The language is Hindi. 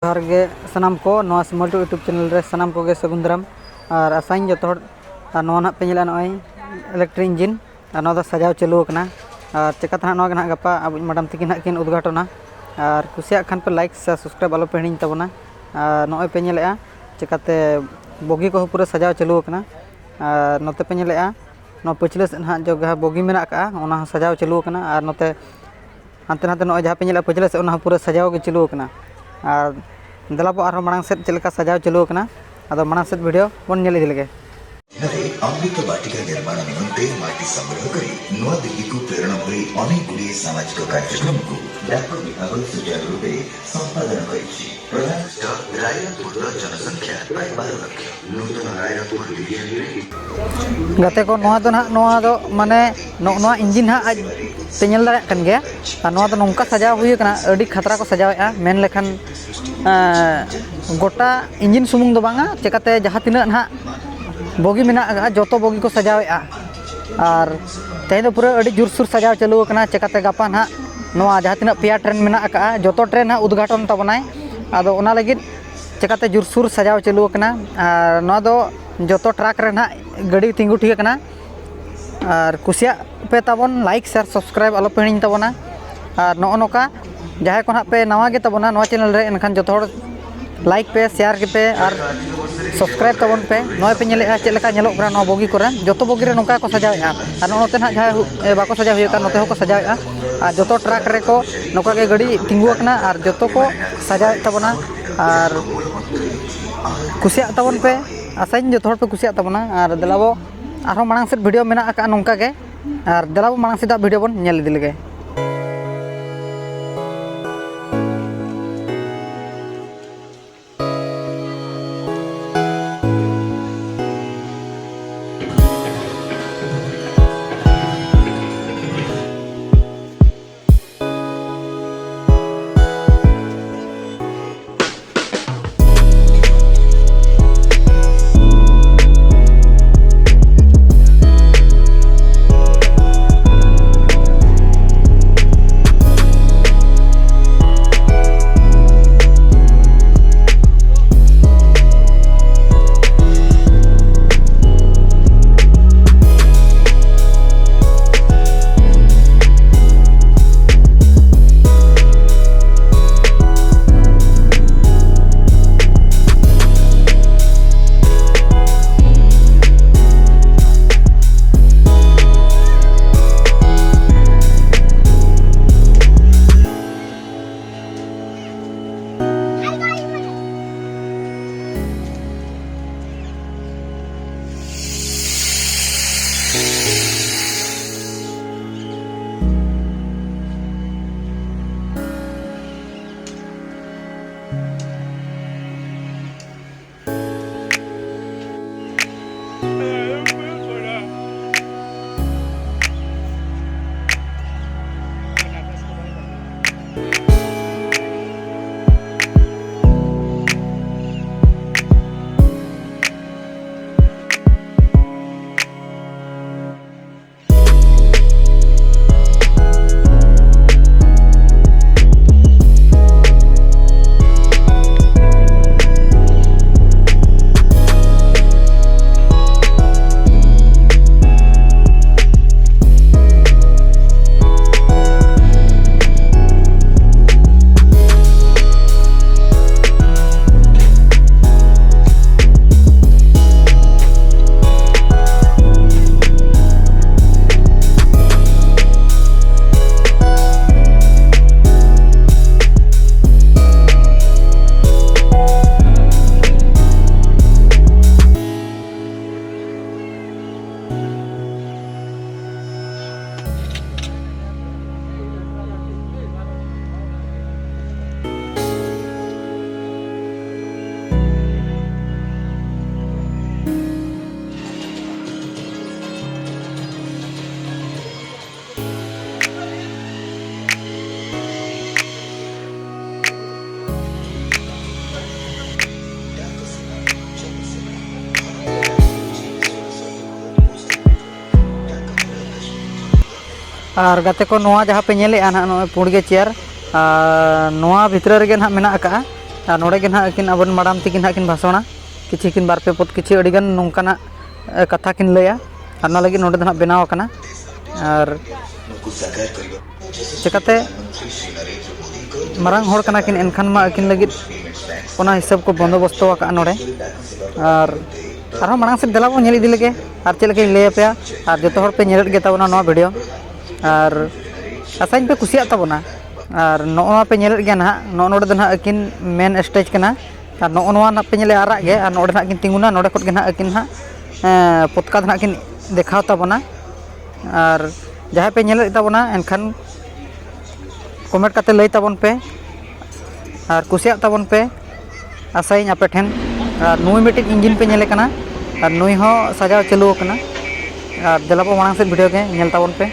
जोहार गे सनाम को नवा सिमल्टू यूट्यूब चैनल रे सनाम को गे सगुन दाराम और आसाइन जो हर नवा ना पे नेला नय इलेक्ट्रिक इंजिन और नवा सजाव चालू कना और चिकाते नवा ना गपा अब मैडम तकिन ना किन उद्घाटना और कुसिया खान पे लाइक से सब्सक्राइब आलो पे हिणी तबना नय पे नेला चिकाते बोगी को पूरा सजाव चालू कना और नोते पे नेला नो पिछले से ना जो बोगी मेना का ओना सजाव चालू कना और नोते हानते नाते नय जहाँ पे नेला पिछले से ओना पूरा सजाव के चालू कना और दलाबो आरो मांग सेट चलका सजाव चालू कना अदो मांग सेट वीडियो बन नेल इदि लगे अमृत बाटिका निर्माण निमंते माटी संग्रह करी नवा दिल्ली को प्रेरणा भरी अनेक गुड़िए सामाजिक कार्यक्रम को डाक विभाग सुचारू रूपे संपादन करिछि। प्रधान स्टाफ रायरंगपुर जनसंख्या प्राय 12 लाख नूतन रायरंगपुर डिवीजन गते को नवा दो माने नवा इंजिन हा आज तेल दाड़ा कन गया और नवा दो नोंका सजाव हुई कना अडी खतरा को सजावेआ मेन लेखन गोटा इंजिन सुमुंग दो बांगा चेकाते जहाँ तिना ना बोगी मेना जोतो बोगी को सजावेआ और तेज दो पूरा अडी जोरसुर सजाव चालू कना चेकाते गापा ना नवा जहाँ तिना पेया ट्रेन मेना का जोतो ट्रेन हा उद्घाटन तबनाय आदो ओना लगिद चेकाते जोरसुर सजाव चालू कना और नवा दो जोतो ट्रक रे ना गाड़ी तिंगु ठीक कना और कुसिया पे तबन लाइक शेयर सब्सक्राइब आलो पे हिणी तबना और नो नोका जहाँ को पे नवा गे तबना नवा चैनल रे एनखान जो लाइक पे शेयर के पे और सब्सक्राइब तबन पे नय पे नेले चेलका नेलोग करा बोगी को जो बोगी रे नोका को सजावेआ और नोते ना जहाँ बाको सजाव हुई नोते को सजावेआ और जो ट्रक रे को नोका के गाड़ी तिंगु कना और जो को सजावे तबना और कुसिया तबन पे आसाइन जो पे कुसिया तबना और दलाबो आरो मांग सेट वीडियो मेना का नोंका के और दलाबो मांग सेट वीडियो बन नेल इदि लगे और गाते को नवा जहाँ पे नेले ना पुंडगे चेयर नवा भितर रे ना मेना का और नोड़े के ना किन अब माराम तक ना किन भाषणा किसी किन बार पे पद किसी अड़ीगन नौकाना कथा किन लैया और ना लगी नोड़े ना बनाव कना और चिकाते मारांग होड़ कना किन एनखान मा किन लगी ओना हिसाब को बंदोबस्त का नोड़े और मांग से दिला बन इदी लगे और चल के लैया पे और जो हर पे नेलत गे ताबोना नोआ वीडियो और आसाइन पे कुसिया ताबोना और नोआ पे नेलत गे ना नोड़े ना अकिन मेन स्टेज कना और नोआ ना पे नेले आराग गे और नोड़े ना किन तिंगुना नोड़े खट गे ना अकिन ना पटका ना किन देखाव ताबोना और जहाँ पे नेलत ताबोना एनखान कमेंट करते लई ताबोन पे और कुसिया ताबोन पे आसाइन आपे ठेन और नुई मिट्टी इंजिन पे नेले कना और नुई हो सजाव चालू कना और दिलाबो मांग से वीडियो के नेल ताबोन पे।